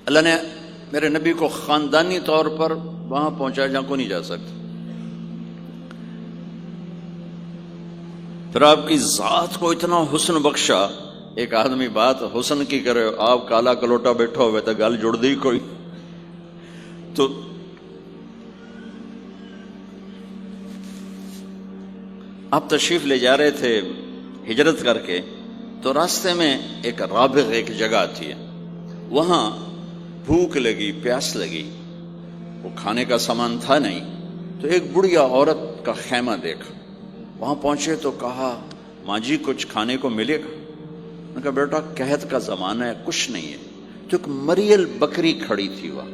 اللہ نے میرے نبی کو خاندانی طور پر وہاں پہنچایا جہاں کو نہیں جا سکتا. پھر آپ کی ذات کو اتنا حسن بخشا. ایک آدمی بات حسن کی کرے، آپ کالا کلوٹا بیٹھا ہوئے تو گل جڑ دی کوئی. تو آپ تشریف لے جا رہے تھے ہجرت کر کے، تو راستے میں ایک رابغ ایک جگہ آتی ہے، وہاں بھوک لگی، پیاس لگی، وہ کھانے کا سامان تھا نہیں، تو ایک بڑھیا عورت کا خیمہ دیکھا. وہاں پہنچے تو کہا ماں جی کچھ کھانے کو ملے گا؟ نے کہا بیٹا قحط کا زمانہ ہے، کچھ نہیں ہے. تو ایک مریل بکری کھڑی تھی وہاں،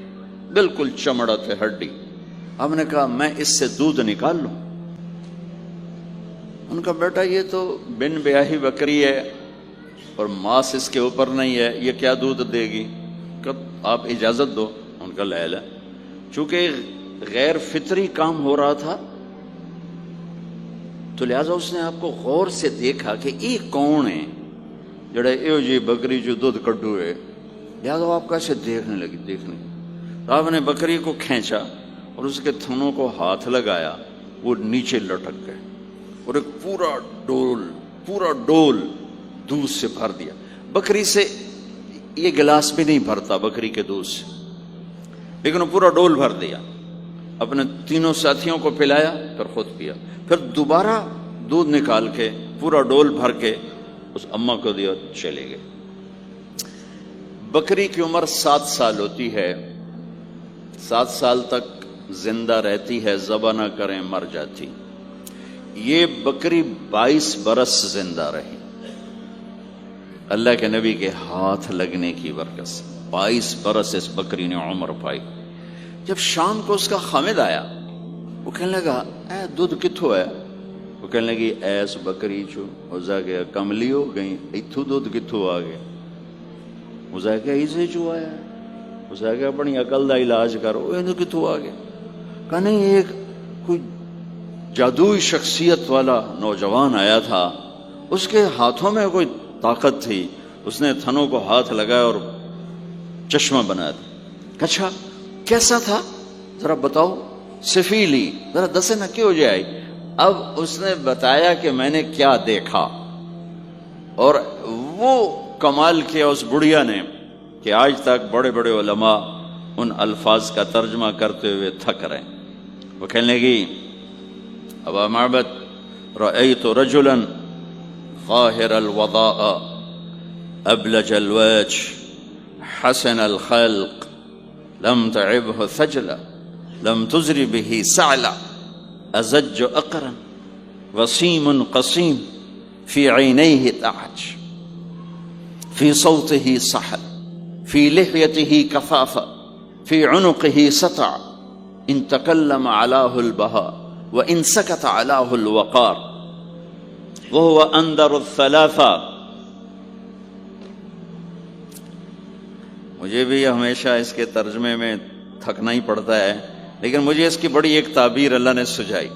بالکل چمڑت ہڈی. ہم نے کہا میں اس سے دودھ نکال لوں؟ ان کا بیٹا یہ تو بن بیاہی بکری ہے اور ماس اس کے اوپر نہیں ہے، یہ کیا دودھ دے گی؟ کہ آپ اجازت دو. ان کا لہلا چونکہ غیر فطری کام ہو رہا تھا تو لہذا اس نے آپ کو غور سے دیکھا کہ یہ کون ہے جڑا ایو جی بکری جو دودھ کڈو ہے. لہذا آپ کیسے دیکھنے لگی. تو آپ نے بکری کو کھینچا اور اس کے تھنوں کو ہاتھ لگایا، وہ نیچے لٹک گئے اور ایک پورا ڈول دودھ سے بھر دیا. بکری سے یہ گلاس بھی نہیں بھرتا بکری کے دودھ سے، لیکن وہ پورا ڈول بھر دیا. اپنے تینوں ساتھیوں کو پلایا، پھر خود پیا. پھر دوبارہ دودھ نکال کے پورا ڈول بھر کے اس اماں کو دیا، چلے گئے. بکری کی عمر 7 سال ہوتی ہے، 7 سال تک زندہ رہتی ہے، ذبح نہ کریں مر جاتی. یہ بکری 22 برس زندہ رہی اللہ کے نبی کے ہاتھ لگنے کی برکت سے. 22 برس اس بکری نے عمر پائی. جب شام کو اس کا خامد آیا، وہ کہنے لگا اے دودھ کتھوں ہے؟ وہ کہنے لگی ایس بکری چو وزا گیا کملی ہو گئی، اتھو دودھ کتھوں آ گیا؟ وزا گیا اسے چو آیا. وزا گیا اپنی عقل دا علاج کرو، یہ کتھوں آ گیا؟ کہا نہیں، ایک کوئی جادوئی شخصیت والا نوجوان آیا تھا، اس کے ہاتھوں میں کوئی طاقت تھی، اس نے تھنوں کو ہاتھ لگایا اور چشمہ بنا دیا. اچھا کیسا تھا ذرا بتاؤ؟ سفیلی، ذرا دسے نہ کیوں جائے. اب اس نے بتایا کہ میں نے کیا دیکھا، اور وہ کمال کیا اس بڑھیا نے کہ آج تک بڑے بڑے علماء ان الفاظ کا ترجمہ کرتے ہوئے تھک رہے. وہ کہنے لگی ابا معبد رأيت رجلا ظاهر الوضاء أبلج الوجه حسن الخلق لم تعبه ثجلا لم تزر به سعلا أزج أقرا وسيم قصيم في عينيه تعج في صوته صحل في لحيته كثافة في عنقه سطع إن تكلم علاه البهاء وإن سكت علاه الوقار وهو أندر الثلاثة. مجھے بھی ہمیشہ اس کے ترجمے میں تھکنا ہی پڑتا ہے، لیکن مجھے اس کی بڑی ایک تعبیر اللہ نے سجائی.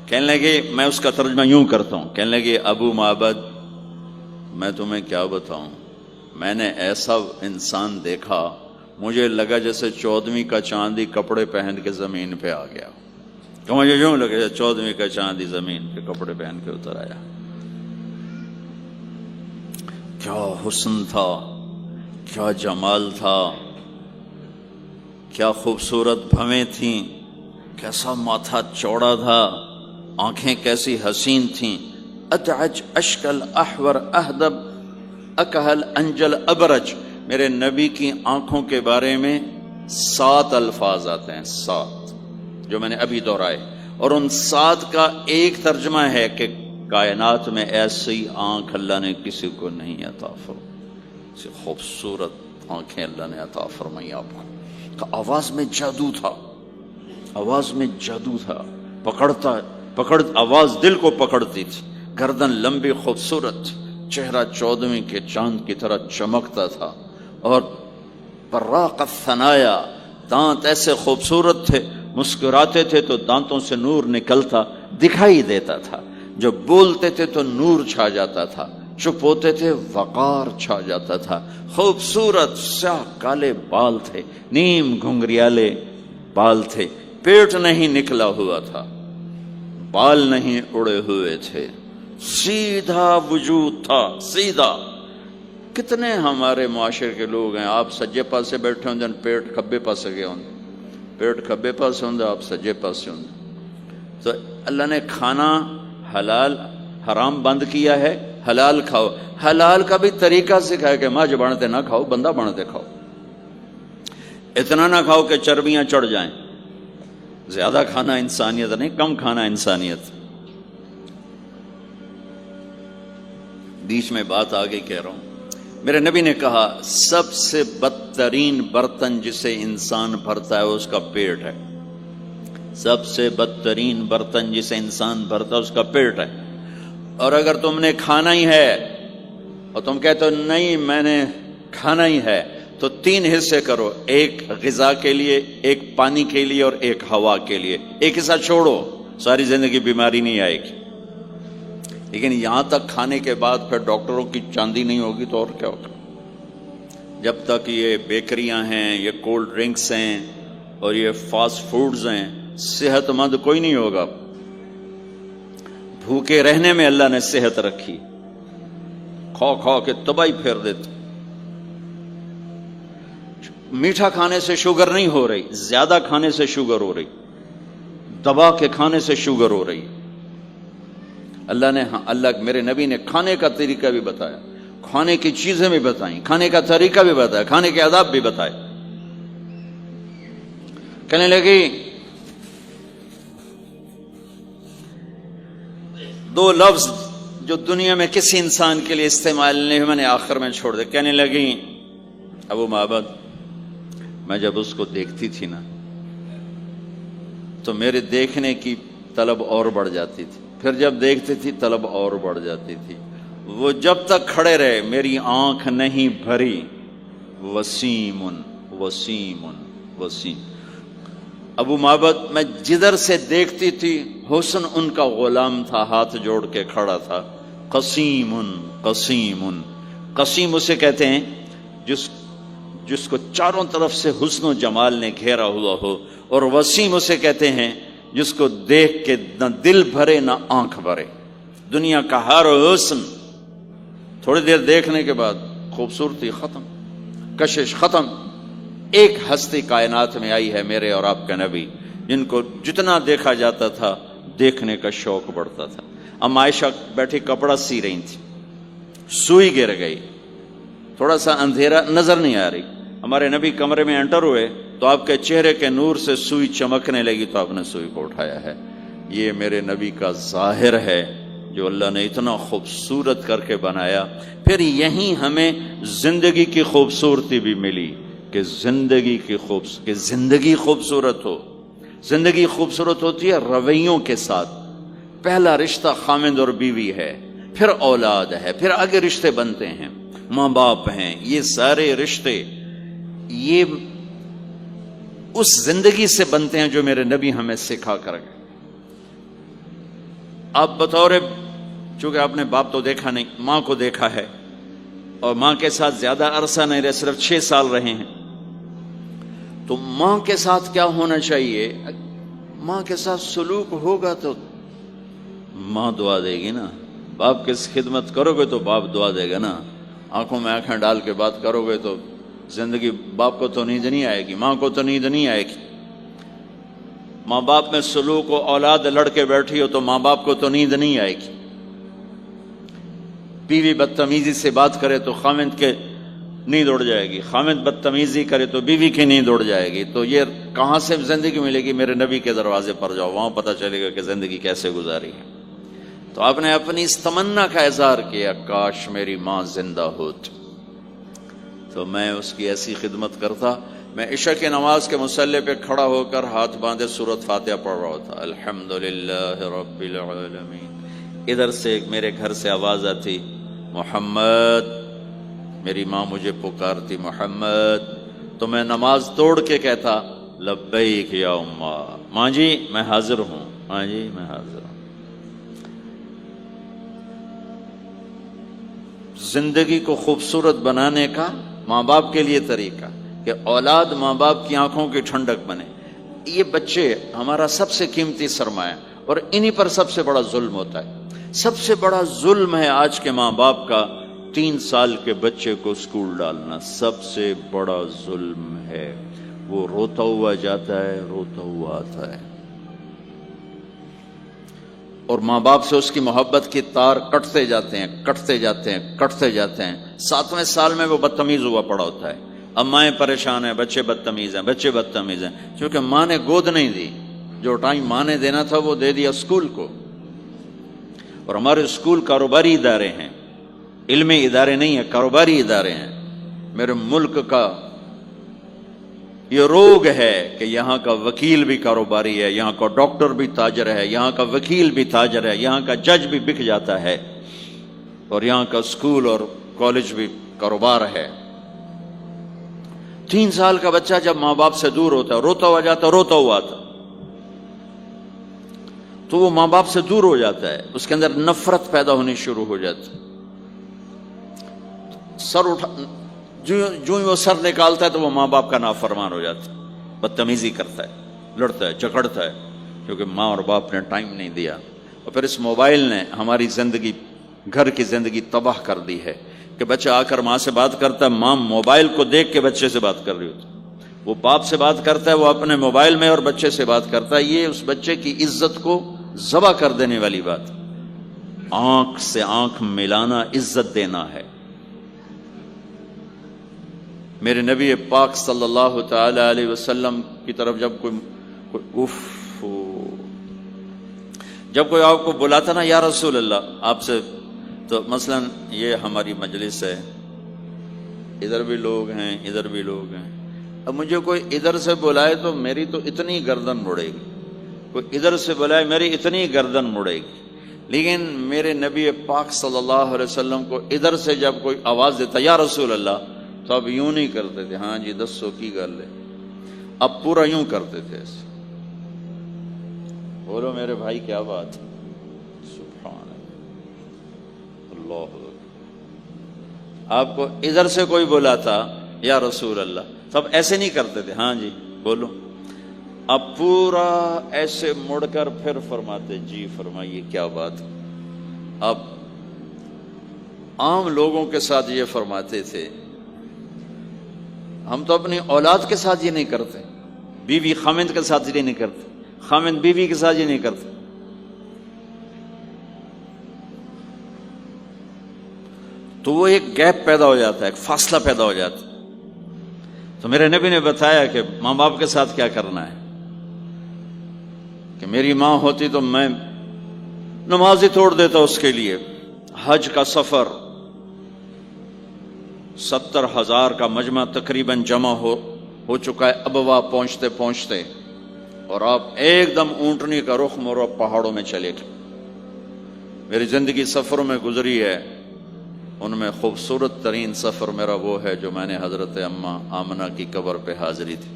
کہنے لگے میں اس کا ترجمہ یوں کرتا ہوں، کہنے لگے ابو معبد میں تمہیں کیا بتاؤں، میں نے ایسا انسان دیکھا مجھے لگا جیسے 14ویں کا چاندی کپڑے پہن کے زمین پہ آ گیا. کہ مجھے یوں لگے 14ویں کا چاندی زمین پہ کپڑے پہن کے اتر آیا. کیا حسن تھا، کیا جمال تھا، کیا خوبصورت بھویں تھیں، کیسا ماتھا چوڑا تھا، آنکھیں کیسی حسین تھیں. اتعج اشکل احور اہدب اکہل انجل ابرج. میرے نبی کی آنکھوں کے بارے میں 7 الفاظ آتے ہیں، 7 جو میں نے ابھی دہرائے، اور ان 7 کا ایک ترجمہ ہے کہ کائنات میں ایسی آنکھ اللہ نے کسی کو نہیں عطا فرمائی، ایسی خوبصورت آنکھیں اللہ نے عطا فرمائی آپ کو. کہ آواز میں جادو تھا، آواز میں جادو تھا، آواز دل کو پکڑتی تھی. گردن لمبی خوبصورت، چہرہ 14ویں کے چاند کی طرح چمکتا تھا، اور براق الثنایا، دانت ایسے خوبصورت تھے، مسکراتے تھے تو دانتوں سے نور نکلتا دکھائی دیتا تھا، جب بولتے تھے تو نور چھا جاتا تھا. چپ ہوتے تھے وقار چھا جاتا تھا، خوبصورت سیاہ کالے بال تھے، نیم گھنگریالے بال تھے، پیٹ نہیں نکلا ہوا تھا، بال نہیں اڑے ہوئے تھے، سیدھا وجود تھا، سیدھا۔ کتنے ہمارے معاشرے کے لوگ ہیں، آپ سجے پاسے بیٹھے ہوں پیٹ کھبے پاسے گئے ہوں، پیٹ کھبے پاسے ہوں آپ سجے پاسے ہوں۔ تو اللہ نے کھانا حلال حرام بند کیا ہے، حلال کھاؤ، حلال کا بھی طریقہ سکھایا کہ ماں بنتے نہ کھاؤ، بندہ بنتے کھاؤ، اتنا نہ کھاؤ کہ چربیاں چڑھ جائیں، زیادہ کھانا انسانیت نہیں، کم کھانا انسانیت۔ بیچ میں بات آگے کہہ رہا ہوں، میرے نبی نے کہا سب سے بدترین برتن جسے انسان بھرتا ہے اس کا پیٹ ہے، سب سے بدترین برتن جسے انسان بھرتا ہے اس کا پیٹ ہے۔ اور اگر تم نے کھانا ہی ہے اور تم کہتے ہو نہیں میں نے کھانا ہی ہے، تو 3 حصے کرو، ایک غذا کے لیے، ایک پانی کے لیے اور ایک ہوا کے لیے، ایک حصہ چھوڑو، ساری زندگی بیماری نہیں آئے گی۔ لیکن یہاں تک کھانے کے بعد پھر ڈاکٹروں کی چاندی نہیں ہوگی تو اور کیا ہوگا؟ جب تک یہ بیکریاں ہیں، یہ کولڈ ڈرنکس ہیں اور یہ فاسٹ فوڈز ہیں، صحت مند کوئی نہیں ہوگا۔ بھوکے رہنے میں اللہ نے صحت رکھی، کھا کھا کے تباہی پھیر دیتے۔ میٹھا کھانے سے شوگر نہیں ہو رہی، زیادہ کھانے سے شوگر ہو رہی، دبا کے کھانے سے شوگر ہو رہی۔ اللہ میرے نبی نے کھانے کا طریقہ بھی بتایا، کھانے کی چیزیں بھی بتائیں، کھانے کا طریقہ بھی بتایا، کھانے کے آداب بھی بتائے۔ کہنے لگی 2 لفظ جو دنیا میں کسی انسان کے لیے استعمال نہیں ہوئے، میں نے آخر میں چھوڑ دے۔ کہنے لگی ابو معبد، میں جب اس کو دیکھتی تھی نا تو میرے دیکھنے کی طلب اور بڑھ جاتی تھی، پھر جب دیکھتی تھی طلب اور بڑھ جاتی تھی۔ وہ جب تک کھڑے رہے میری آنکھ نہیں بھری۔ وسیم وسیم وسیم۔ ابو معبد میں جدھر سے دیکھتی تھی حسن ان کا غلام تھا، ہاتھ جوڑ کے کھڑا تھا۔ قسیم قسیم قسیم اسے کہتے ہیں جس کو چاروں طرف سے حسن و جمال نے گھیرا ہوا ہو، اور وسیم اسے کہتے ہیں جس کو دیکھ کے نہ دل بھرے نہ آنکھ بھرے۔ دنیا کا ہر حسن تھوڑی دیر دیکھنے کے بعد خوبصورتی ختم، کشش ختم۔ ایک ہستی کائنات میں آئی ہے میرے اور آپ کا نبی، جن کو جتنا دیکھا جاتا تھا دیکھنے کا شوق بڑھتا تھا۔ ام عائشہ بیٹھی کپڑا سی رہی تھی، سوئی گر گئی، تھوڑا سا اندھیرا نظر نہیں آ رہی، ہمارے نبی کمرے میں انٹر ہوئے تو آپ کے چہرے کے نور سے سوئی چمکنے لگی تو آپ نے سوئی کو اٹھایا ہے۔ یہ میرے نبی کا ظاہر ہے جو اللہ نے اتنا خوبصورت کر کے بنایا۔ پھر یہیں ہمیں زندگی کی خوبصورتی بھی ملی کہ زندگی خوبصورت ہو۔ زندگی خوبصورت ہوتی ہے رویوں کے ساتھ۔ پہلا رشتہ خامند اور بیوی ہے، پھر اولاد ہے، پھر آگے رشتے بنتے ہیں، ماں باپ ہیں، یہ سارے رشتے یہ اس زندگی سے بنتے ہیں جو میرے نبی ہمیں سکھا کر گئے۔ آپ بطور، چونکہ آپ نے باپ تو دیکھا نہیں، ماں کو دیکھا ہے، اور ماں کے ساتھ زیادہ عرصہ نہیں رہے، صرف 6 سال رہے ہیں، تو ماں کے ساتھ کیا ہونا چاہیے؟ ماں کے ساتھ سلوک ہوگا تو ماں دعا دے گی نا۔ باپ کی خدمت کرو گے تو باپ دعا دے گا نا۔ آنکھوں میں آنکھیں ڈال کے بات کرو گے تو زندگی، باپ کو تو نیند نہیں آئے گی، ماں کو تو نیند نہیں آئے گی۔ ماں باپ میں سلوک و اولاد لڑ کے بیٹھی ہو تو ماں باپ کو تو نیند نہیں آئے گی۔ بیوی بدتمیزی سے بات کرے تو خامند کے نیند اڑ جائے گی، خامند بدتمیزی کرے تو بیوی کی نیند اڑ جائے گی۔ تو یہ کہاں سے زندگی ملے گی؟ میرے نبی کے دروازے پر جاؤ، وہاں پتہ چلے گا کہ زندگی کیسے گزاری ہے۔ تو آپ نے اپنی اس تمنا کا اظہار کیا، کاش میری ماں زندہ ہوتی تو میں اس کی ایسی خدمت کرتا۔ میں عشاء کی نماز کے مصلی پہ کھڑا ہو کر ہاتھ باندھے سورۃ فاتحہ پڑھ رہا تھا، الحمدللہ رب العالمین۔ ادھر سے میرے گھر سے آواز آتی، محمد، میری ماں مجھے پکارتی محمد، تو میں نماز توڑ کے کہتا لبیک یا اماں، ماں جی میں حاضر ہوں، ماں جی میں حاضر ہوں۔ زندگی کو خوبصورت بنانے کا ماں باپ کے لیے طریقہ کہ اولاد ماں باپ کی آنکھوں کی ٹھنڈک بنے. یہ بچے ہمارا سب سے قیمتی سرمایہ، اور انہی پر سب سے بڑا ظلم ہوتا ہے. سب سے بڑا ظلم ہے آج کے ماں باپ کا 3 سال کے بچے کو اسکول ڈالنا. سب سے بڑا ظلم ہے. وہ روتا ہوا جاتا ہے، روتا ہوا آتا ہے، اور ماں باپ سے اس کی محبت کی تار کٹتے جاتے ہیں، کٹتے جاتے ہیں، کٹتے جاتے ہیں. 7ویں سال میں وہ بدتمیز ہوا پڑا ہوتا ہے. اب مائیں پریشان ہیں، بچے بدتمیز ہیں، بچے بدتمیز ہیں، کیونکہ ماں نے گود نہیں دی. جو ٹائم ماں نے دینا تھا وہ دے دیا اسکول کو. اور ہمارے اسکول کاروباری ادارے ہیں، علمی ادارے نہیں ہیں، کاروباری ادارے ہیں. میرے ملک کا یہ روگ ہے کہ یہاں کا وکیل بھی کاروباری ہے، یہاں کا ڈاکٹر بھی تاجر ہے، یہاں کا وکیل بھی تاجر ہے، یہاں کا جج بھی بک جاتا ہے، اور یہاں کا اسکول اور کالج بھی کاروبار ہے. 3 سال کا بچہ جب ماں باپ سے دور ہوتا ہے، روتا ہوا جاتا، روتا ہوا آتا، تو وہ ماں باپ سے دور ہو جاتا ہے. اس کے اندر نفرت پیدا ہونی شروع ہو جاتی. سر اٹھا جو ہی وہ سر نکالتا ہے تو وہ ماں باپ کا نافرمان ہو جاتا ہے، بدتمیزی کرتا ہے، لڑتا ہے، جھگڑتا ہے، کیونکہ ماں اور باپ نے ٹائم نہیں دیا. اور پھر اس موبائل نے ہماری زندگی، گھر کی زندگی تباہ کر دی ہے کہ بچہ آ کر ماں سے بات کرتا ہے، ماں موبائل کو دیکھ کے بچے سے بات کر رہی ہوتی. وہ باپ سے بات کرتا ہے، وہ اپنے موبائل میں، اور بچے سے بات کرتا ہے. یہ اس بچے کی عزت کو ذبح کر دینے والی بات. آنکھ سے آنکھ ملانا عزت دینا ہے. میرے نبی پاک صلی اللہ تعالی علیہ وسلم کی طرف جب کوئی آپ کو بلاتا نا، یا رسول اللہ آپ سے، تو مثلا یہ ہماری مجلس ہے، ادھر بھی لوگ ہیں، ادھر بھی لوگ ہیں. اب مجھے کوئی ادھر سے بلائے تو میری تو اتنی گردن مڑے گی، کوئی ادھر سے بلائے میری اتنی گردن مڑے گی. لیکن میرے نبی پاک صلی اللہ علیہ وسلم کو ادھر سے جب کوئی آواز دیتا یا رسول اللہ، تو اب یوں نہیں کرتے تھے، ہاں جی دسو کی گل ہے. اب پورا یوں کرتے تھے ایسے. بولو میرے بھائی کیا بات ہے. سبحان اللہ. آپ کو ادھر سے کوئی بلاتا یا رسول اللہ، تب ایسے نہیں کرتے تھے، ہاں جی بولو. اب پورا ایسے مڑ کر پھر فرماتے، جی فرمائیے کیا بات. اب عام لوگوں کے ساتھ یہ فرماتے تھے. ہم تو اپنی اولاد کے ساتھ یہ نہیں کرتے، بیوی خامند کے ساتھ یہ نہیں کرتے، خامند بیوی کے ساتھ یہ نہیں کرتے. تو وہ ایک گیپ پیدا ہو جاتا ہے، ایک فاصلہ پیدا ہو جاتا ہے. تو میرے نبی نے بتایا کہ ماں باپ کے ساتھ کیا کرنا ہے. کہ میری ماں ہوتی تو میں نماز ہی توڑ دیتا اس کے لیے. حج کا سفر 70,000 کا مجمع تقریباً جمع ہو چکا ہے ابوا پہنچتے پہنچتے، اور آپ ایک دم اونٹنی کا رخ موڑو، پہاڑوں میں چلے گئے. میری زندگی سفروں میں گزری ہے، ان میں خوبصورت ترین سفر میرا وہ ہے جو میں نے حضرت اماں آمنہ کی قبر پہ حاضری تھی.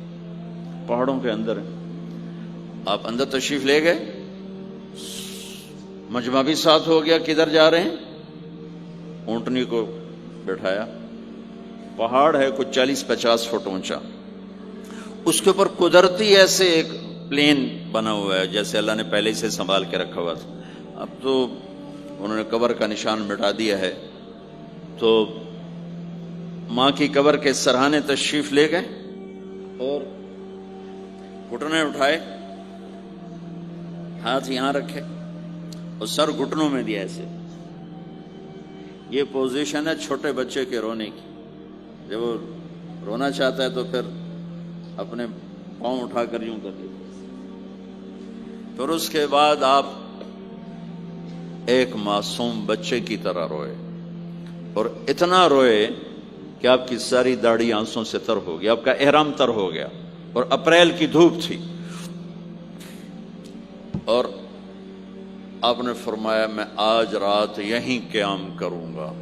پہاڑوں کے اندر آپ اندر تشریف لے گئے، مجمع بھی ساتھ ہو گیا. کدھر جا رہے ہیں؟ اونٹنی کو بٹھایا. پہاڑ ہے کچھ 40-50 فٹ اونچا، اس کے اوپر قدرتی ایسے ایک پلین بنا ہوا ہے جیسے اللہ نے پہلے سے سنبھال کے رکھا ہوا تھا. اب تو انہوں نے قبر کا نشان مٹا دیا ہے. تو ماں کی قبر کے سرہانے تشریف لے گئے اور گھٹنے اٹھائے، ہاتھ یہاں رکھے اور سر گھٹنوں میں دیا ایسے. یہ پوزیشن ہے چھوٹے بچے کے رونے کی. جب وہ رونا چاہتا ہے تو پھر اپنے پاؤں اٹھا کر یوں کر دیتے. پھر اس کے بعد آپ ایک معصوم بچے کی طرح روئے، اور اتنا روئے کہ آپ کی ساری داڑھی آنسوں سے تر ہو گئی، آپ کا احرام تر ہو گیا، اور اپریل کی دھوپ تھی. اور آپ نے فرمایا میں آج رات یہیں قیام کروں گا.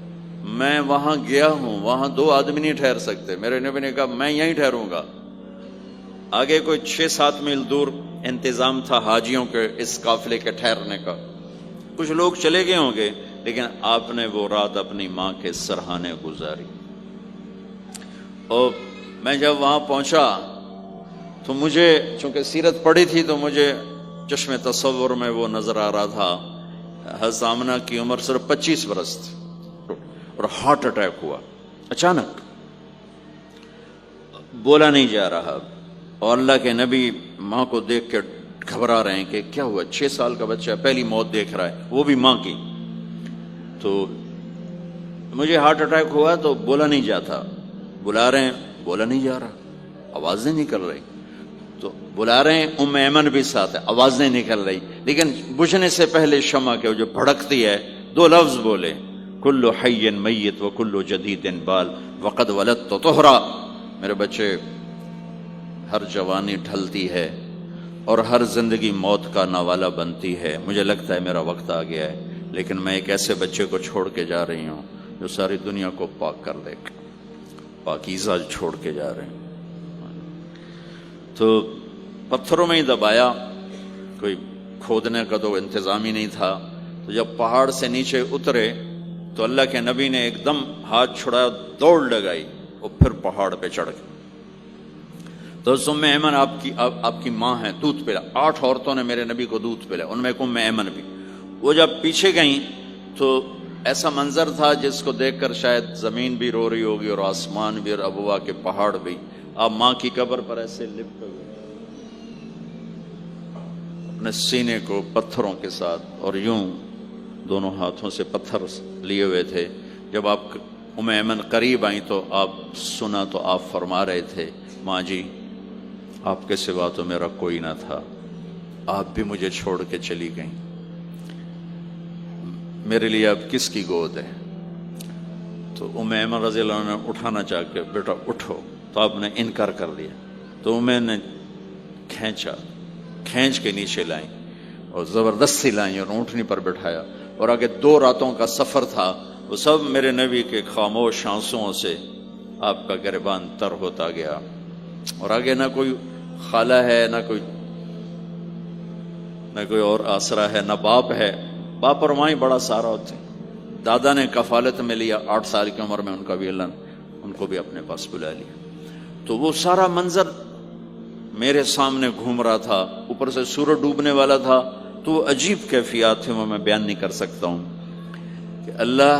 میں وہاں گیا ہوں، وہاں 2 آدمی نہیں ٹھہر سکتے. میرے نبی نے کہا میں یہیں ٹھہروں گا. آگے کوئی 6-7 میل دور انتظام تھا حاجیوں کے اس قافلے کے ٹھہرنے کا. کچھ لوگ چلے گئے ہوں گے، لیکن آپ نے وہ رات اپنی ماں کے سرہانے گزاری. اور میں جب وہاں پہنچا تو مجھے چونکہ سیرت پڑھی تھی تو مجھے چشم تصور میں وہ نظر آ رہا تھا. حضرت آمنہ کی عمر صرف 25 برس تھی اور ہارٹ اٹیک ہوا اچانک، بولا نہیں جا رہا. اور اللہ کے نبی ماں کو دیکھ کے گھبرا رہے ہیں کہ کیا ہوا، 6 سال کا بچہ پہلی موت دیکھ رہا ہے، وہ بھی ماں کی. تو مجھے ہارٹ اٹیک ہوا تو بولا نہیں جاتا، بلا رہے ہیں بولا نہیں جا رہا، آواز نہیں نکل رہی. تو بلا رہے ہیں، ام ایمن بھی ساتھ ہے، آواز نہیں نکل رہی. لیکن بجھنے سے پہلے شمع کے جو بھڑکتی ہے 2 لفظ بولے، کل حی میت و کل جدید بال وقد ولدت طہرا. میرے بچے، ہر جوانی ڈھلتی ہے اور ہر زندگی موت کا نوالا بنتی ہے. مجھے لگتا ہے میرا وقت آ گیا ہے، لیکن میں ایک ایسے بچے کو چھوڑ کے جا رہی ہوں جو ساری دنیا کو پاک کر دے گا. پاکیزہ چھوڑ کے جا رہے ہیں. تو پتھروں میں ہی دبایا، کوئی کھودنے کا تو انتظام ہی نہیں تھا. تو جب پہاڑ سے نیچے اترے تو اللہ کے نبی نے ایک دم ہاتھ چھڑایا، دوڑ لگائی اور پھر پہاڑ پہ چڑھ گئے. تو ام ایمن آپ کی ماں ہے، دودھ پلا. 8 عورتوں نے میرے نبی کو دودھ پلا، ان میں ایک ام ایمن بھی. وہ جب پیچھے گئیں تو ایسا منظر تھا جس کو دیکھ کر شاید زمین بھی رو رہی ہوگی اور آسمان بھی اور ابوا کے پہاڑ بھی. آپ ماں کی قبر پر ایسے لپٹ ہوئے اپنے سینے کو پتھروں کے ساتھ اور یوں دونوں ہاتھوں سے پتھر لیے ہوئے تھے. جب آپ ام ایمن قریب آئیں تو آپ سنا تو آپ فرما رہے تھے، ماں جی آپ کے سوا تو میرا کوئی نہ تھا، آپ بھی مجھے چھوڑ کے چلی گئیں، میرے لیے اب کس کی گود ہے. تو ام ایمن رضی اللہ عنہ نے اٹھانا چاہ کے، بیٹا اٹھو، تو آپ نے انکار کر دیا. تو ام نے کھینچ کے نیچے لائیں اور زبردستی لائیں اور اونٹنی پر بٹھایا. اور آگے 2 راتوں کا سفر تھا، وہ سب میرے نبی کے خاموش آنسوؤں سے آپ کا گریبان تر ہوتا گیا. اور آگے نہ کوئی خالہ ہے، نہ کوئی اور آسرا ہے، نہ باپ ہے. باپ اور ماں ہی بڑا سارا ہوتے ہیں. دادا نے کفالت میں لیا 8 سال کی عمر میں، ان کا بھی اللہ نے ان کو بھی اپنے پاس بلا لیا. تو وہ سارا منظر میرے سامنے گھوم رہا تھا، اوپر سے سورج ڈوبنے والا تھا. تو وہ عجیب کیفیات تھے، وہ میں بیان نہیں کر سکتا ہوں. کہ اللہ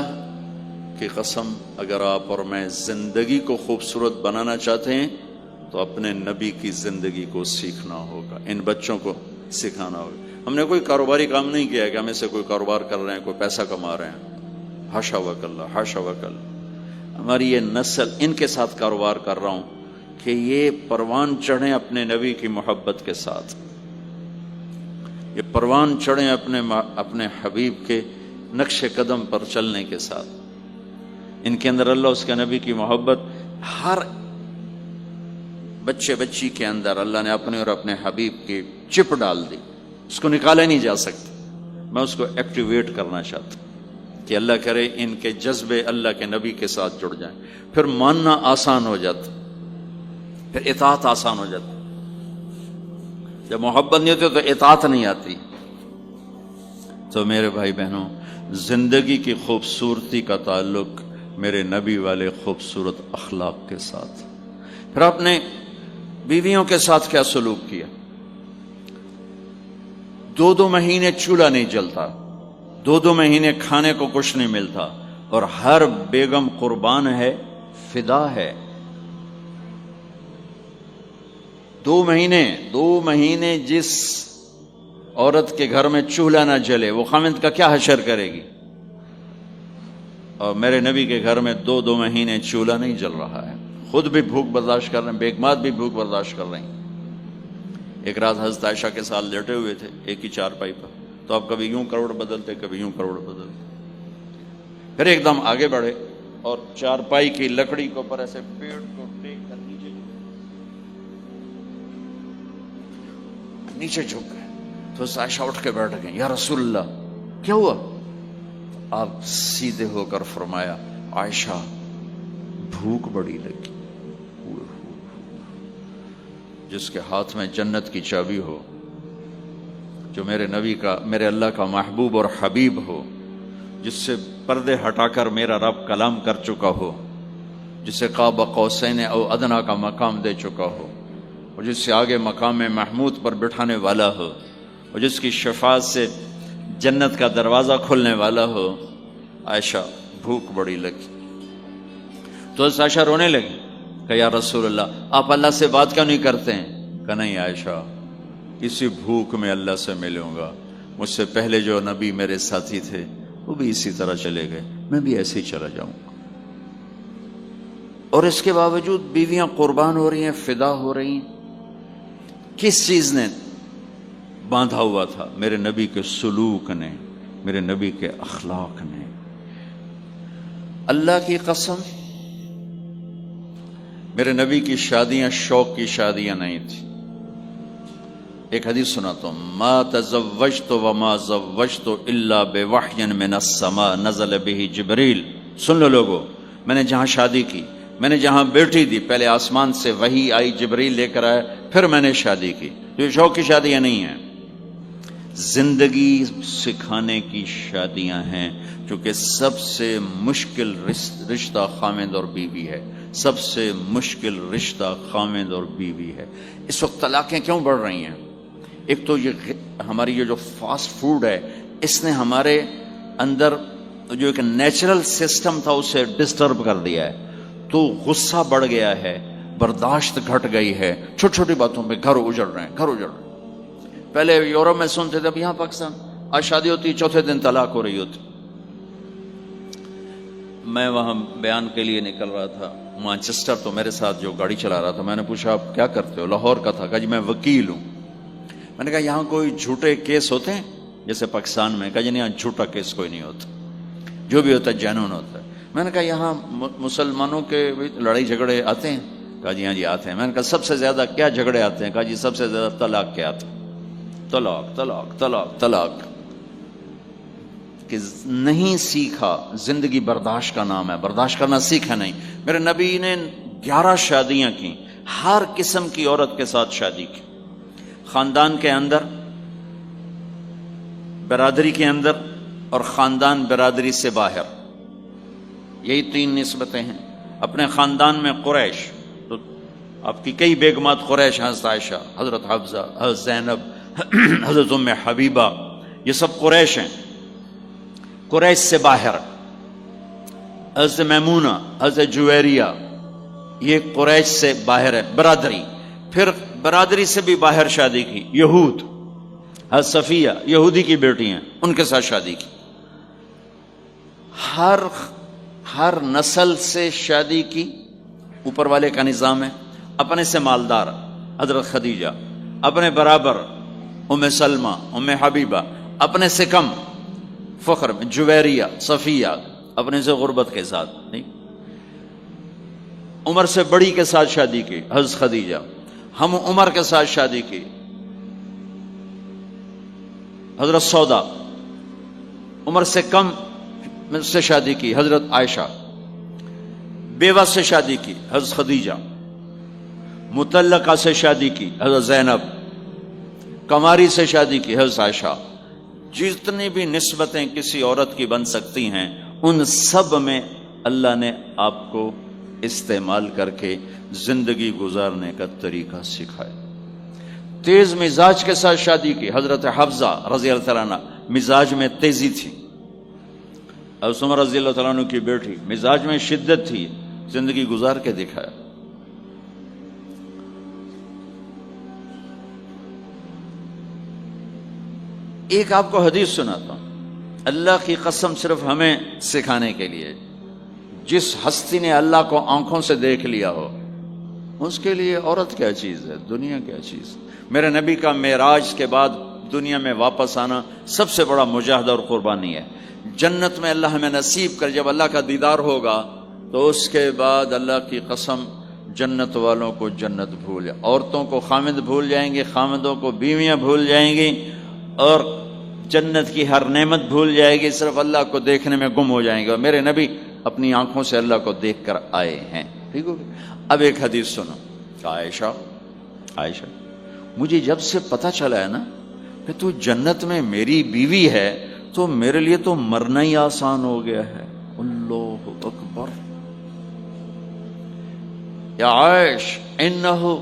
کی قسم، اگر آپ اور میں زندگی کو خوبصورت بنانا چاہتے ہیں تو اپنے نبی کی زندگی کو سیکھنا ہوگا، ان بچوں کو سکھانا ہوگا. ہم نے کوئی کاروباری کام نہیں کیا ہے کہ ہم سے کوئی کاروبار کر رہے ہیں، کوئی پیسہ کما رہے ہیں. ہاشا وکلا، ہاشا وکل. ہماری یہ نسل، ان کے ساتھ کاروبار کر رہا ہوں کہ یہ پروان چڑھیں اپنے نبی کی محبت کے ساتھ، یہ پروان چڑھیں اپنے حبیب کے نقش قدم پر چلنے کے ساتھ. ان کے اندر اللہ، اس کے نبی کی محبت، ہر بچے بچی کے اندر اللہ نے اپنے اور اپنے حبیب کی چپ ڈال دی. اس کو نکالا نہیں جا سکتا. میں اس کو ایکٹیویٹ کرنا چاہتا ہوں کہ اللہ کرے ان کے جذبے اللہ کے نبی کے ساتھ جڑ جائیں. پھر ماننا آسان ہو جاتا، پھر اطاعت آسان ہو جاتی. جب محبت نہیں ہوتی تو اطاعت نہیں آتی. تو میرے بھائی بہنوں، زندگی کی خوبصورتی کا تعلق میرے نبی والے خوبصورت اخلاق کے ساتھ. پھر آپ نے بیویوں کے ساتھ کیا سلوک کیا. 2 مہینے چولہا نہیں جلتا، 2 مہینے کھانے کو کچھ نہیں ملتا، اور ہر بیگم قربان ہے، فدا ہے. 2 مہینے جس عورت کے گھر میں چولہا نہ جلے وہ خامند کا کیا حشر کرے گی. اور میرے نبی کے گھر میں 2 مہینے چولہا نہیں جل رہا ہے، خود بھی بھوک برداشت کر رہے ہیں، بیگمات بھی بھوک برداشت کر رہی ہیں. ایک رات حضرت عائشہ کے ساتھ لیٹے ہوئے تھے ایک ہی چارپائی پر. تو آپ کبھی یوں کروڑ بدلتے، کبھی یوں کروڑ بدلتے. پھر ایک دم آگے بڑھے اور چارپائی کی لکڑی کے اوپر ایسے پیڑ کو ٹیک کر نیچے جھک گئے. تو عائشہ اٹھ کے بیٹھ گئے، یا رسول اللہ کیا ہوا. آپ سیدھے ہو کر فرمایا، عائشہ بھوک بڑی لگی. جس کے ہاتھ میں جنت کی چابی ہو، جو میرے نبی کا، میرے اللہ کا محبوب اور حبیب ہو، جس سے پردے ہٹا کر میرا رب کلام کر چکا ہو، جسے قاب قوسین او ادنا کا مقام دے چکا ہو، اور جس سے آگے مقام محمود پر بٹھانے والا ہو، اور جس کی شفاعت سے جنت کا دروازہ کھلنے والا ہو۔ عائشہ بھوک بڑی لگی تو عائشہ رونے لگی کہ یا رسول اللہ آپ اللہ سے بات کیوں نہیں کرتے ہیں؟ کہ نہیں عائشہ، اسی بھوک میں اللہ سے ملوں گا، مجھ سے پہلے جو نبی میرے ساتھی تھے وہ بھی اسی طرح چلے گئے، میں بھی ایسے ہی چلا جاؤں گا۔ اور اس کے باوجود بیویاں قربان ہو رہی ہیں، فدا ہو رہی ہیں۔ کس چیز نے باندھا ہوا تھا؟ میرے نبی کے سلوک نے، میرے نبی کے اخلاق نے۔ اللہ کی قسم، میرے نبی کی شادیاں شوق کی شادیاں نہیں تھی۔ ایک حدیث سناتا ہوں، ما تزوجت وما زوجت الا بوحی من السماء نزل به جبریل۔ سن لو لوگو، میں نے جہاں شادی کی، میں نے جہاں بیٹی دی، پہلے آسمان سے وحی آئی، جبریل لے کر آئے، پھر میں نے شادی کی۔ یہ شوق کی شادیاں نہیں ہیں، زندگی سکھانے کی شادیاں ہیں، چونکہ سب سے مشکل رشتہ خامند اور بیوی ہے، سب سے مشکل رشتہ خامند اور بیوی ہے۔ اس وقت طلاقیں کیوں بڑھ رہی ہیں؟ ایک تو یہ ہماری یہ جو فاسٹ فوڈ ہے، اس نے ہمارے اندر جو ایک نیچرل سسٹم تھا اسے ڈسٹرب کر دیا ہے، تو غصہ بڑھ گیا ہے، برداشت گھٹ گئی ہے، چھوٹی چھوٹی باتوں پہ گھر اجڑ رہے ہیں، گھر اجڑ رہے ہیں۔ پہلے یورپ میں سنتے تھے، اب یہاں پاکستان آج شادی ہوتی، چوتھے دن طلاق ہو رہی ہوتی۔ میں وہاں بیان کے لیے نکل رہا تھا مانچسٹر، تو میرے ساتھ جو گاڑی چلا رہا تھا، میں نے پوچھا آپ کیا کرتے ہو؟ لاہور کا تھا۔ کہا جی میں وکیل ہوں۔ میں نے کہا یہاں کوئی جھوٹے کیس ہوتے ہیں جیسے پاکستان میں؟ کہا جی نہیں، یہاں جھوٹا کیس کوئی نہیں ہوتا، جو بھی ہوتا ہے جینون ہوتا ہے۔ میں نے کہا یہاں مسلمانوں کے لڑائی جھگڑے آتے ہیں؟ کہا جی ہاں جی آتے ہیں۔ میں نے کہا سب سے زیادہ کیا جھگڑے آتے ہیں؟ کہا جی سب سے زیادہ طلاق کے آتے ہیں، طلاق طلاق طلاق طلاق۔ کہ نہیں سیکھا، زندگی برداشت کا نام ہے، برداشت کرنا سیکھا نہیں۔ میرے نبی نے 11 شادیاں کی، ہر قسم کی عورت کے ساتھ شادی کی، خاندان کے اندر، برادری کے اندر، اور خاندان برادری سے باہر۔ یہی 3 نسبتیں ہیں۔ اپنے خاندان میں قریش، تو آپ کی کئی بیگمات قریش، حضرت عائشہ، حضرت حفصہ، حضرت زینب، حضرت ام حبیبہ، یہ سب قریش ہیں۔ قریش سے باہر حضرت میمونہ، حضرت جویریہ، یہ قریش سے باہر ہے، برادری۔ پھر برادری سے بھی باہر شادی کی، یہود، حضرت صفیہ یہودی کی بیٹی ہیں، ان کے ساتھ شادی کی۔ ہر نسل سے شادی کی، اوپر والے کا نظام ہے۔ اپنے سے مالدار حضرت خدیجہ، اپنے برابر ام سلمہ، ام حبیبہ، اپنے سے کم فخر میں جویریہ، صفیہ، اپنے سے غربت کے ساتھ نہیں۔ عمر سے بڑی کے ساتھ شادی کی، حضرت خدیجہ۔ ہم عمر کے ساتھ شادی کی، حضرت سودا۔ عمر سے کم سے شادی کی، حضرت عائشہ۔ بیوہ سے شادی کی، حضرت خدیجہ۔ مطلقہ سے شادی کی، حضرت زینب۔ کماری سے شادی کی، حضرت عائشہ۔ جتنی بھی نسبتیں کسی عورت کی بن سکتی ہیں، ان سب میں اللہ نے آپ کو استعمال کر کے زندگی گزارنے کا طریقہ سکھایا۔ تیز مزاج کے ساتھ شادی کی، حضرت حفصہ رضی اللہ تعالیٰ عنہ، مزاج میں تیزی تھی۔ حضرت عمر رضی اللہ تعالیٰ عنہ کی بیٹی، مزاج میں شدت تھی، زندگی گزار کے دکھایا۔ ایک آپ کو حدیث سناتا ہوں، اللہ کی قسم صرف ہمیں سکھانے کے لیے۔ جس ہستی نے اللہ کو آنکھوں سے دیکھ لیا ہو، اس کے لیے عورت کیا چیز ہے، دنیا کیا چیز۔ میرے نبی کا معراج کے بعد دنیا میں واپس آنا سب سے بڑا مجاہدہ اور قربانی ہے۔ جنت میں اللہ ہمیں نصیب کر، جب اللہ کا دیدار ہوگا تو اس کے بعد اللہ کی قسم جنت والوں کو جنت بھول جائے، عورتوں کو خامد بھول جائیں گے، خامدوں کو بیویاں بھول جائیں گی، اور جنت کی ہر نعمت بھول جائے گی، صرف اللہ کو دیکھنے میں گم ہو جائیں گے۔ اور میرے نبی اپنی آنکھوں سے اللہ کو دیکھ کر آئے ہیں، ٹھیک ہو گیا۔ اب ایک حدیث سنو، عائشہ مجھے جب سے پتہ چلا ہے نا کہ تو جنت میں میری بیوی ہے، تو میرے لیے تو مرنا ہی آسان ہو گیا ہے. اللہ اکبر. یا عائش انہ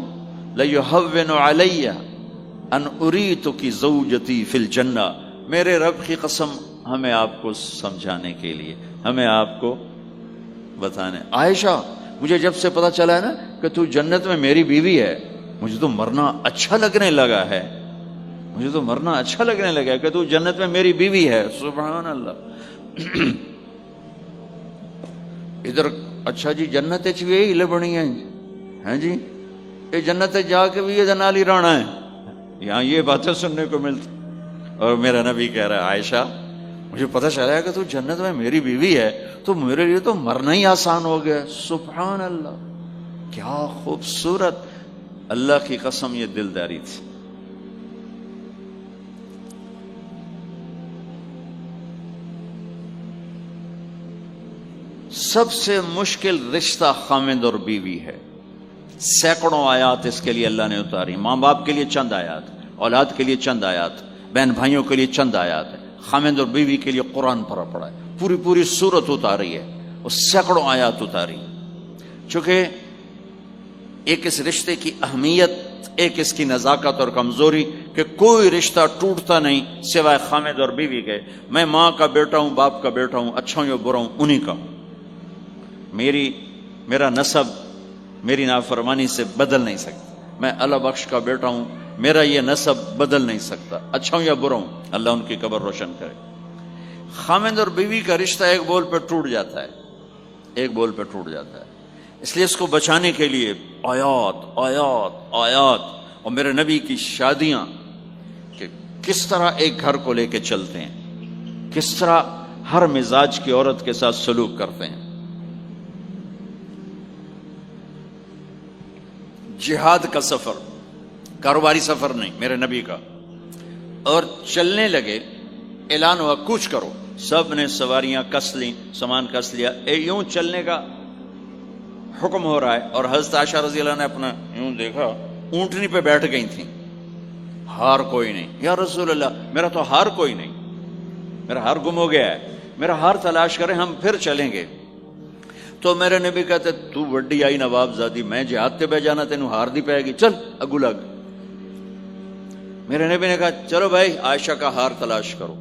لیہون علی ان اریتک زوجتی فی الجنہ. میرے رب کی قسم ہمیں آپ کو سمجھانے کے لیے، ہمیں آپ کو بتانے. عائشہ مجھے جب سے پتا چلا ہے نا کہ تو جنت میں میری بیوی ہے، مجھے تو مرنا اچھا لگنے لگا ہے. مجھے تو مرنا اچھا لگنے لگا ہے کہ تو جنت میں میری بیوی ہے. سبحان اللہ. ادھر اچھا جی جنت بھی یہی لبنی ہے جی، یہ جنت جا کے بھی یہ نالی رانا ہے. یہاں یہ باتیں سننے کو ملتی. اور میرا نبی کہہ رہا ہے عائشہ مجھے پتہ چلا ہے کہ تو جنت میں میری بیوی ہے تو میرے لیے تو مرنا ہی آسان ہو گیا. سبحان اللہ. کیا خوبصورت. اللہ کی قسم یہ دلداری تھی. سب سے مشکل رشتہ خاوند اور بیوی ہے. سینکڑوں آیات اس کے لیے اللہ نے اتاری. ماں باپ کے لیے چند آیات، اولاد کے لیے چند آیات، بہن بھائیوں کے لیے چند آیات ہے. خاوند اور بیوی کے لیے قرآن پڑا ہے، پوری سورت اتاری ہے اور سینکڑوں آیات اتاری. چونکہ ایک اس رشتے کی اہمیت، ایک اس کی نزاکت اور کمزوری کہ کوئی رشتہ ٹوٹتا نہیں سوائے خاوند اور بیوی کے. میں ماں کا بیٹا ہوں، باپ کا بیٹا ہوں، اچھا ہوں یا برا ہوں، انہی کا ہوں. میرا نسب میری نافرمانی سے بدل نہیں سکتا. میں اللہ بخش کا بیٹا ہوں، میرا یہ نسب بدل نہیں سکتا، اچھا ہوں یا برا ہوں. اللہ ان کی قبر روشن کرے. خاوند اور بیوی کا رشتہ ایک بول پہ ٹوٹ جاتا ہے، ایک بول پہ ٹوٹ جاتا ہے. اس لیے اس کو بچانے کے لیے آیات آیات آیات. اور میرے نبی کی شادیاں کہ کس طرح ایک گھر کو لے کے چلتے ہیں، کس طرح ہر مزاج کی عورت کے ساتھ سلوک کرتے ہیں. جہاد کا سفر، کاروباری سفر نہیں، میرے نبی کا. اور چلنے لگے، اعلان ہوا کوچ کرو. سب نے سواریاں کس لیں، سامان کس لیا. یوں چلنے کا حکم ہو رہا ہے. اور حضرت عائشہ رضی اللہ نے اپنا یوں دیکھا، اونٹنی پہ بیٹھ گئی تھیں. ہار کوئی نہیں. یا رسول اللہ میرا تو ہار کوئی نہیں، میرا ہار گم ہو گیا ہے، میرا ہار تلاش کریں، ہم پھر چلیں گے. تو میرے نبی کہتے تو وڈی آئی نواب زادی، میں جہاد تے بہ جانا تینوں ہار دی پائے گی، چل اگو لگ. میرے نبی نے کہا چلو بھائی عائشہ کا ہار تلاش کرو.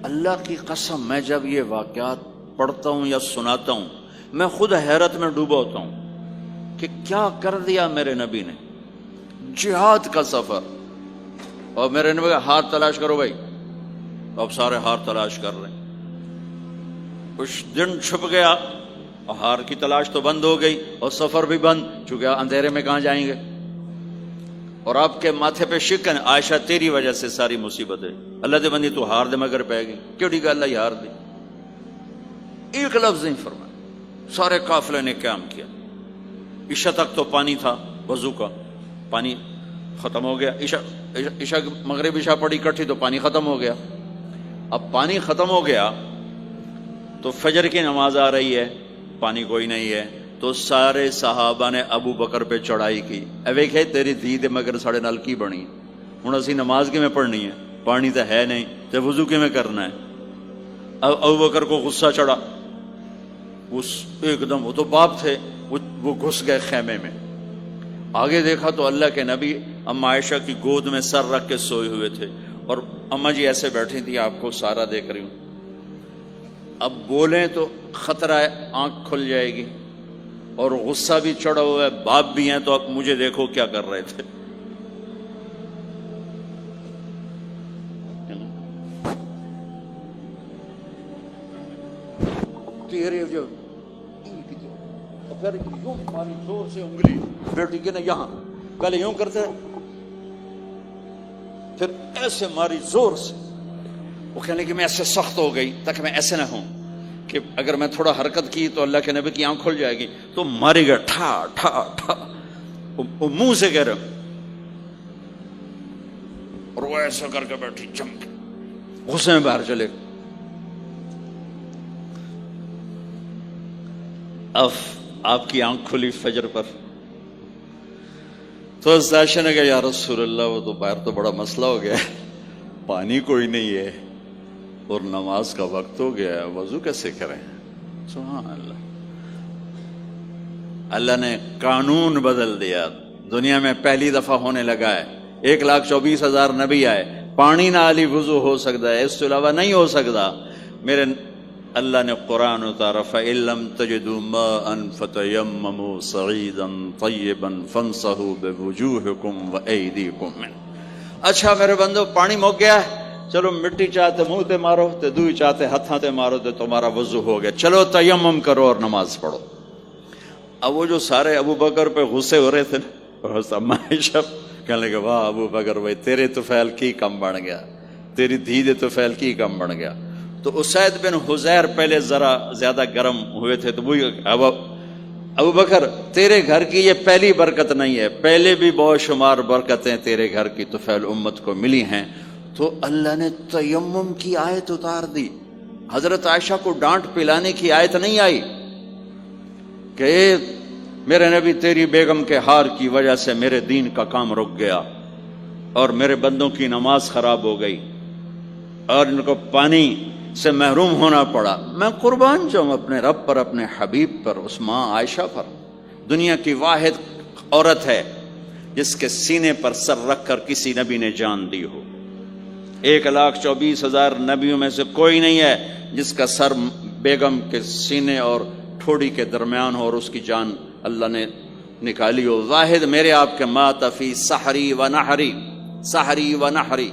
اللہ کی قسم میں جب یہ واقعات پڑھتا ہوں یا سناتا ہوں میں خود حیرت میں ڈوبا ہوتا ہوں کہ کیا کر دیا میرے نبی نے. جہاد کا سفر، اور میرے نبی کا ہار تلاش کرو بھائی. اب سارے ہار تلاش کر رہے ہیں. کچھ دن چھپ گیا اور ہار کی تلاش تو بند ہو گئی اور سفر بھی بند، چونکہ اندھیرے میں کہاں جائیں گے. اور آپ کے ماتھے پہ شکن، عائشہ تیری وجہ سے ساری مصیبت ہے. اللہ دے بندی تو ہار دے مگر پہ گئی، کیڑی گل ہے ہار دی. ایک لفظ نہیں فرمایا. سارے قافلے نے قیام کیا. عشاء تک تو پانی تھا، وضو کا پانی ختم ہو گیا. عشاء مغرب عشاء پڑی کٹھی تو پانی ختم ہو گیا. اب پانی ختم ہو گیا تو فجر کی نماز آ رہی ہے، پانی کوئی نہیں ہے. تو سارے صحابہ نے ابو بکر پہ چڑھائی کی. ویکھے تیری دھی دے مگر ساڑے نال کی بنی، ہن اسی نماز کی میں پڑھنی ہے، پانی تو ہے نہیں تو وضو کی میں کرنا ہے. اب ابو بکر کو غصہ چڑھا. اس ایک دم، وہ تو باپ تھے، وہ گھس گئے خیمے میں. آگے دیکھا تو اللہ کے نبی اما عائشہ کی گود میں سر رکھ کے سوئے ہوئے تھے اور اما جی ایسے بیٹھی تھی، آپ کو سارا دیکھ رہی ہوں. اب بولیں تو خطرہ ہے آنکھ کھل جائے گی، اور غصہ بھی چڑھا ہوا ہے، باپ بھی ہیں. تو اب مجھے دیکھو کیا کر رہے تھے. تیرے جو پھر یوں ماری زور سے انگلی بیٹی کے نا یہاں، پہلے یوں کرتے پھر ایسے ماری زور سے. وہ کہنے کہ میں ایسے سخت ہو گئی تاکہ میں ایسے نہ ہوں کہ اگر میں تھوڑا حرکت کی تو اللہ کے نبی کی آنکھ کھل جائے گی. تو ماری گیا ٹھا ٹھا ٹھا، وہ منہ سے کہہ رہے اور وہ ایسا کر کے بیٹھی چمک، غصے میں باہر چلے. اب آپ کی آنکھ کھلی فجر پر تو عائشہ نے کہا یا رسول اللہ وہ تو باہر تو بڑا مسئلہ ہو گیا ہے. پانی کوئی نہیں ہے اور نماز کا وقت ہو گیا ہے، وضو کیسے کریں؟ سبحان اللہ، اللہ نے قانون بدل دیا، دنیا میں پہلی دفعہ ہونے لگا ہے۔ 1,24,000 نبی آئے، پانی نہ علی وضو ہو سکتا ہے، اس کے علاوہ نہیں ہو سکتا۔ میرے اللہ نے قرآن اتارا فَإِن لَّمْ تَجِدُوا مَاءً فَتَيَمَّمُوا صَعِيدًا طَيِّبًا فَامْسَحُوا بِوُجُوهِكُمْ وَأَيْدِيكُمْ مِنْهُ۔ اچھا میرے بندو، پانی مک گیا ہے، چلو مٹی چاہتے منہ تے مارو تے دوئی چاہتے ہتھاں تے مارو تے تمہارا وضو ہو گیا، چلو تیمم کرو اور نماز پڑھو۔ اب وہ جو سارے ابو بکر پہ غصے ہو رہے تھے نا، اما عائشہ کہنے لگے واہ ابو بکر بھائی تیرے طفیل کی کم بن گیا، تیری دھی دے طفیل کی کم بن گیا۔ تو اسید بن حذیر پہلے ذرا زیادہ گرم ہوئے تھے، تو وہی ابو بکر تیرے گھر کی یہ پہلی برکت نہیں ہے، پہلے بھی بہت شمار برکتیں تیرے گھر کی طفیل امت کو ملی ہیں۔ تو اللہ نے تیمم کی آیت اتار دی، حضرت عائشہ کو ڈانٹ پلانے کی آیت نہیں آئی کہ میرے نبی تیری بیگم کے ہار کی وجہ سے میرے دین کا کام رک گیا اور میرے بندوں کی نماز خراب ہو گئی اور ان کو پانی سے محروم ہونا پڑا۔ میں قربان جاؤں اپنے رب پر، اپنے حبیب پر، اس ماں عائشہ پر، دنیا کی واحد عورت ہے جس کے سینے پر سر رکھ کر کسی نبی نے جان دی ہو۔ 1,24,000 نبیوں میں سے کوئی نہیں ہے جس کا سر بیگم کے سینے اور ٹھوڑی کے درمیان ہو اور اس کی جان اللہ نے نکالی ہو۔ واحد میرے آپ کے مات فی سحری و نحری، سحری و نحری،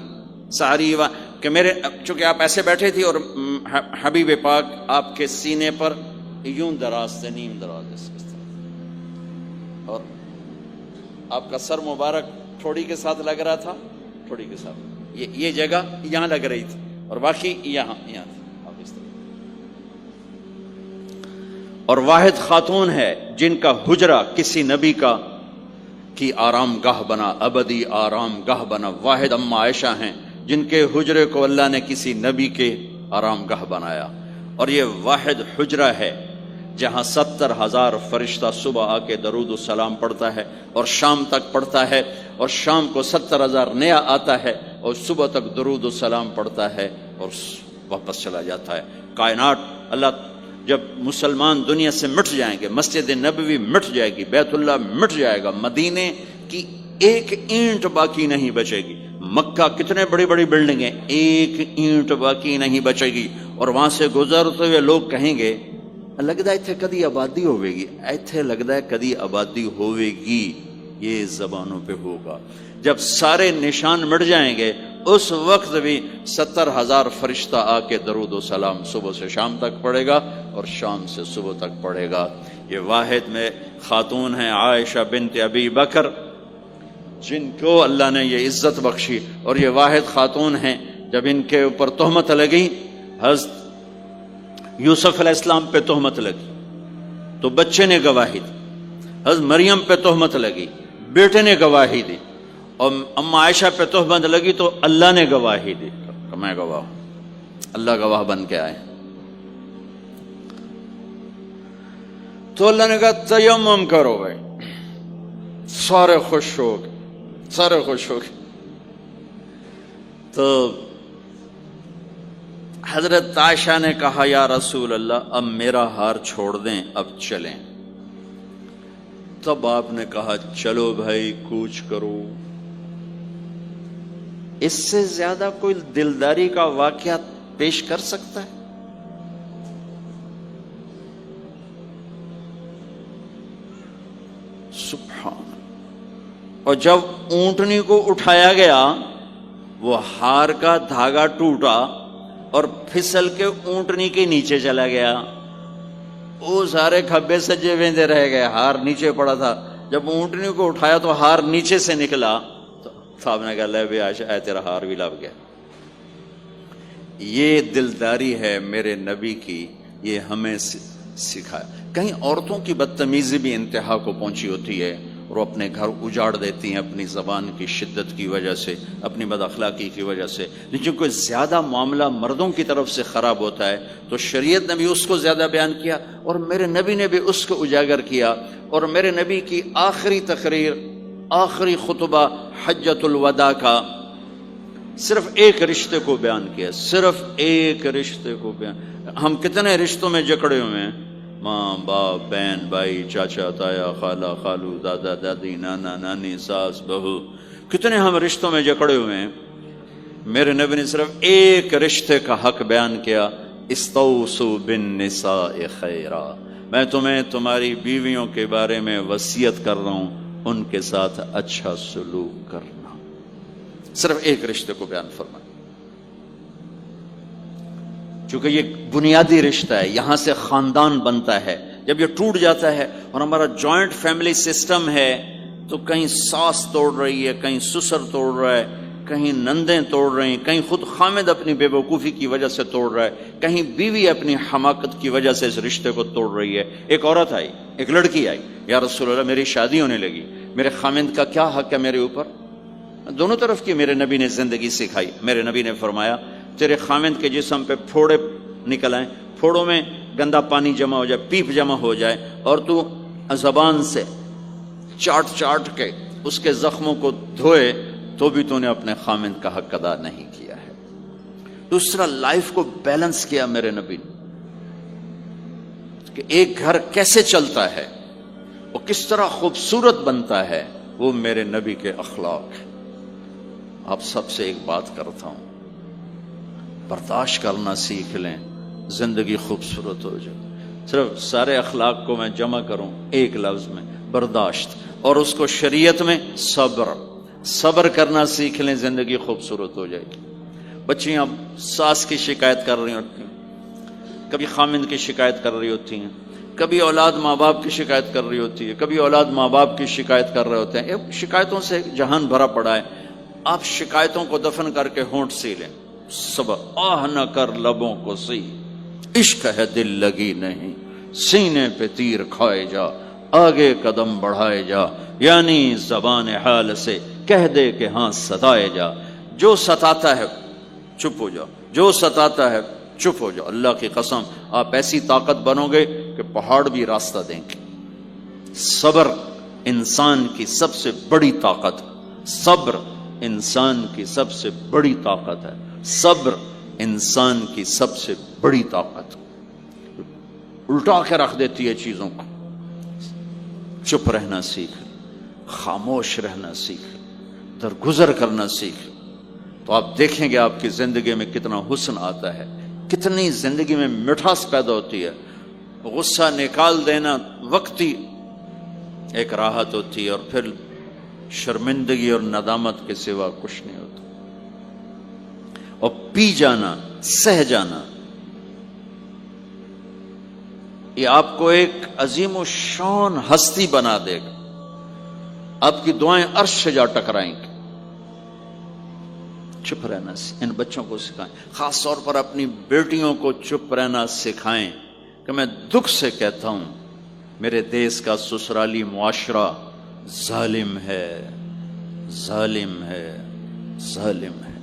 سحری و کہ میرے چونکہ آپ ایسے بیٹھے تھی اور حبیب پاک آپ کے سینے پر یوں دراز تھے، نیم دراز اس طرح، اور آپ کا سر مبارک ٹھوڑی کے ساتھ لگ رہا تھا، ٹھوڑی کے ساتھ یہ جگہ یہاں لگ رہی تھی اور باقی یہاں تھی، آپ اس طرح۔ اور واحد خاتون ہے جن کا حجرہ کسی نبی کی آرام گاہ بنا، ابدی آرام گاہ بنا۔ واحد اما عائشہ ہیں جن کے حجرے کو اللہ نے کسی نبی کے آرام گاہ بنایا، اور یہ واحد حجرہ ہے جہاں 70,000 فرشتہ صبح آ کے درود و سلام پڑھتا ہے اور شام تک پڑھتا ہے، اور شام کو 70,000 نیا آتا ہے اور صبح تک درود و سلام پڑھتا ہے اور واپس چلا جاتا ہے۔ کائنات اللہ جب مسلمان دنیا سے مٹ جائیں گے، مسجد نبوی مٹ جائے گی، بیت اللہ مٹ جائے گا، مدینے کی ایک اینٹ باقی نہیں بچے گی، مکہ کتنے بڑی بڑی بلڈنگیں، ایک اینٹ باقی نہیں بچے گی، اور وہاں سے گزرتے ہوئے لوگ کہیں گے لگتا ہے اتنے کدی آبادی ہوئے گی، ایتھے لگتا ہے کدی آبادی ہوئے گی۔ یہ زبانوں پہ ہوگا جب سارے نشان مٹ جائیں گے، اس وقت بھی 70,000 فرشتہ آ کے درود و سلام صبح سے شام تک پڑھے گا اور شام سے صبح تک پڑھے گا۔ یہ واحد میں خاتون ہیں عائشہ بنت ابی بکر جن کو اللہ نے یہ عزت بخشی، اور یہ واحد خاتون ہیں جب ان کے اوپر تہمت لگی، حضرت یوسف علیہ السلام پہ تہمت لگی تو بچے نے گواہی دی، حضرت مریم پہ تہمت لگی بیٹے نے گواہی دی، اور اما عائشہ پہ تہمت لگی تو اللہ نے گواہی دی کہ میں گواہ ہوں، اللہ گواہ بن کے آئے۔ تو اللہ نے کہا تیمم کرو بھائی، سارے خوش ہو گئے، سارے خوش ہو گئے۔ تو حضرت عائشہ نے کہا یا رسول اللہ اب میرا ہار چھوڑ دیں، اب چلیں۔ تب آپ نے کہا چلو بھائی کوچ کرو۔ اس سے زیادہ کوئی دلداری کا واقعہ پیش کر سکتا ہے؟ سبحان۔ اور جب اونٹنی کو اٹھایا گیا وہ ہار کا دھاگا ٹوٹا اور پھسل کے اونٹنی کے نیچے چلا گیا، وہ سارے کھبے سجے ویندے رہ گئے، ہار نیچے پڑا تھا۔ جب اونٹنی کو اٹھایا تو ہار نیچے سے نکلا، تو صاحب نے کہا لے بے عائشہ اے تیرا ہار بھی لب گیا۔ یہ دلداری ہے میرے نبی کی، یہ ہمیں سکھایا۔ کہیں عورتوں کی بدتمیزی بھی انتہا کو پہنچی ہوتی ہے اور وہ اپنے گھر اجاڑ دیتی ہیں اپنی زبان کی شدت کی وجہ سے، اپنی بد اخلاقی کی وجہ سے، لیکن کوئی زیادہ معاملہ مردوں کی طرف سے خراب ہوتا ہے تو شریعت نے بھی اس کو زیادہ بیان کیا اور میرے نبی نے بھی اس کو اجاگر کیا۔ اور میرے نبی کی آخری تقریر، آخری خطبہ حجۃ الوداع کا، صرف ایک رشتے کو بیان کیا، صرف ایک رشتے کو بیان۔ ہم کتنے رشتوں میں جکڑے ہوئے ہیں، ماں باپ، بہن بھائی، چاچا تایا، خالہ خالو، دادا دادی، نانا نانی، ساس بہو، کتنے ہم رشتوں میں جکڑے ہوئے ہیں۔ میرے نبی نے صرف ایک رشتے کا حق بیان کیا، استوصوا بالنساء خیرا، میں تمہیں تمہاری بیویوں کے بارے میں وصیت کر رہا ہوں، ان کے ساتھ اچھا سلوک کرنا۔ صرف ایک رشتے کو بیان فرمایا، چونکہ یہ بنیادی رشتہ ہے، یہاں سے خاندان بنتا ہے۔ جب یہ ٹوٹ جاتا ہے اور ہمارا جوائنٹ فیملی سسٹم ہے تو کہیں ساس توڑ رہی ہے، کہیں سسر توڑ رہا ہے، کہیں نندیں توڑ رہی ہیں، کہیں خود خامد اپنی بے وقوفی کی وجہ سے توڑ رہا ہے، کہیں بیوی اپنی حماقت کی وجہ سے اس رشتے کو توڑ رہی ہے۔ ایک عورت آئی، ایک لڑکی آئی، یا رسول اللہ میری شادی ہونے لگی، میرے خامد کا کیا حق ہے میرے اوپر؟ دونوں طرف کی میرے نبی نے زندگی سکھائی۔ میرے نبی نے فرمایا تیرے خامد کے جسم پہ پھوڑے نکل آئیں، پھوڑوں میں گندا پانی جمع ہو جائے، پیپ جمع ہو جائے، اور تو زبان سے چاٹ چاٹ کے اس کے زخموں کو دھوئے، تو بھی تو نے اپنے خامد کا حق ادا نہیں کیا ہے۔ دوسرا، لائف کو بیلنس کیا میرے نبی نے کہ ایک گھر کیسے چلتا ہے، وہ کس طرح خوبصورت بنتا ہے، وہ میرے نبی کے اخلاق ہیں۔ آپ سب سے ایک بات کرتا ہوں، برداشت کرنا سیکھ لیں، زندگی خوبصورت ہو جائے۔ صرف سارے اخلاق کو میں جمع کروں ایک لفظ میں، برداشت، اور اس کو شریعت میں صبر۔ صبر کرنا سیکھ لیں، زندگی خوبصورت ہو جائے گی۔ بچیاں ساس کی شکایت کر رہی ہوتی ہیں، کبھی خامند کی شکایت کر رہی ہوتی ہیں، کبھی اولاد ماں باپ کی شکایت کر رہی ہوتی ہے، کبھی اولاد ماں باپ کی شکایت کر رہے ہوتے ہیں۔ شکایتوں سے جہان بھرا پڑا ہے۔ آپ شکایتوں کو دفن کر کے ہونٹ سی لیں، صبر، آہ نہ کر لبوں کو سی، عشق ہے دل لگی نہیں، سینے پہ تیر کھائے جا، آگے قدم بڑھائے جا، یعنی زبان حال سے کہہ دے کہ ہاں ستائے جا۔ جو ستاتا ہے چپ ہو جاؤ، جو ستاتا ہے چپ ہو جاؤ۔ اللہ کی قسم آپ ایسی طاقت بنو گے کہ پہاڑ بھی راستہ دیں گے۔ صبر انسان کی سب سے بڑی طاقت، صبر انسان کی سب سے بڑی طاقت ہے، صبر انسان کی سب سے بڑی طاقت، الٹا کے رکھ دیتی ہے چیزوں کو۔ چپ رہنا سیکھ، خاموش رہنا سیکھ، درگزر کرنا سیکھ، تو آپ دیکھیں گے آپ کی زندگی میں کتنا حسن آتا ہے، کتنی زندگی میں مٹھاس پیدا ہوتی ہے۔ غصہ نکال دینا وقتی ایک راحت ہوتی ہے، اور پھر شرمندگی اور ندامت کے سوا کچھ نہیں ہوتا۔ اور پی جانا، سہ جانا، یہ آپ کو ایک عظیم و شان ہستی بنا دے گا۔ آپ کی دعائیں عرش سے جا ٹکرائیں گی۔ چپ رہنا ان بچوں کو سکھائیں، خاص طور پر اپنی بیٹیوں کو چپ رہنا سکھائیں کہ میں دکھ سے کہتا ہوں میرے دیس کا سسرالی معاشرہ ظالم ہے، ظالم ہے، ظالم ہے۔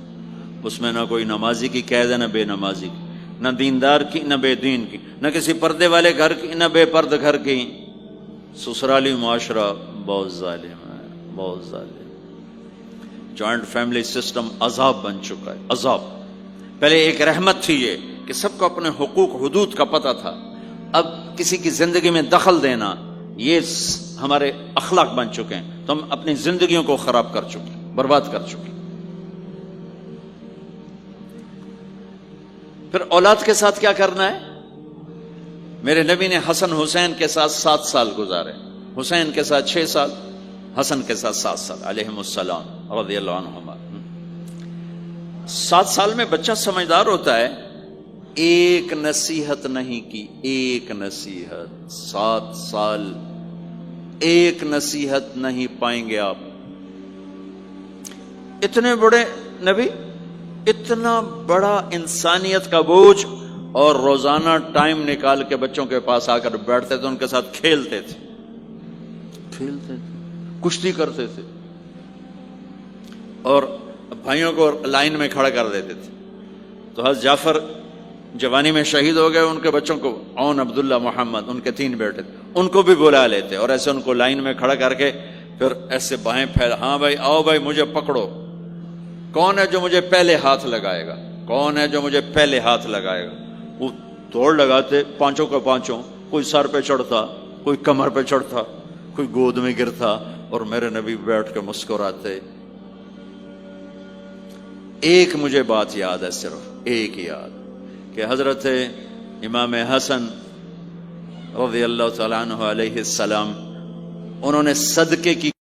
اس میں نہ کوئی نمازی کی قید ہے، نہ بے نمازی کی، نہ دیندار کی، نہ بے دین کی، نہ کسی پردے والے گھر کی، نہ بے پرد گھر کی۔ سسرالی معاشرہ بہت ظالم ہے، بہت ظالم۔ جوائنٹ فیملی سسٹم عذاب بن چکا ہے، عذاب۔ پہلے ایک رحمت تھی یہ کہ سب کو اپنے حقوق حدود کا پتہ تھا، اب کسی کی زندگی میں دخل دینا یہ ہمارے اخلاق بن چکے ہیں، تو ہم اپنی زندگیوں کو خراب کر چکے، برباد کر چکے۔ پھر اولاد کے ساتھ کیا کرنا ہے؟ میرے نبی نے حسن حسین کے ساتھ 7 سال گزارے، حسین کے ساتھ 6 سال، حسن کے ساتھ 7 سال علیہم السلام رضی اللہ عنہما۔ 7 سال میں بچہ سمجھدار ہوتا ہے، ایک نصیحت نہیں کی، ایک نصیحت، 7 سال ایک نصیحت نہیں پائیں گے آپ۔ اتنے بڑے نبی، اتنا بڑا انسانیت کا بوجھ، اور روزانہ ٹائم نکال کے بچوں کے پاس آ کر بیٹھتے تھے، ان کے ساتھ کھیلتے تھے، کشتی کرتے تھے، اور بھائیوں کو لائن میں کھڑا کر دیتے تھے۔ تو حضرت جعفر جوانی میں شہید ہو گئے، ان کے بچوں کو، عون، عبداللہ، محمد، ان کے 3 بیٹے تھے، ان کو بھی بلا لیتے اور ایسے ان کو لائن میں کھڑا کر کے پھر ایسے بائیں پھیلا، ہاں بھائی آؤ بھائی مجھے پکڑو، کون ہے جو مجھے پہلے ہاتھ لگائے گا؟ کون ہے جو مجھے پہلے ہاتھ لگائے گا؟ وہ دوڑ لگاتے پانچوں کا پانچوں، کوئی سر پہ چڑھتا، کوئی کمر پہ چڑھتا، کوئی گود میں گرتا، اور میرے نبی بیٹھ کے مسکراتے۔ ایک مجھے بات یاد ہے، صرف ایک یاد، کہ حضرت امام حسن رضی اللہ تعالیٰ عنہ علیہ السلام، انہوں نے صدقے کی۔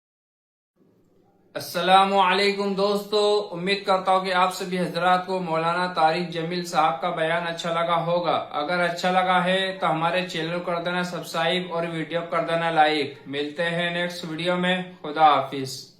السلام علیکم دوستو، امید کرتا ہوں کہ آپ سبھی حضرات کو مولانا طارق جمیل صاحب کا بیان اچھا لگا ہوگا۔ اگر اچھا لگا ہے تو ہمارے چینل کو کر دینا سبسکرائب اور ویڈیو کر دینا لائک۔ ملتے ہیں نیکسٹ ویڈیو میں، خدا حافظ۔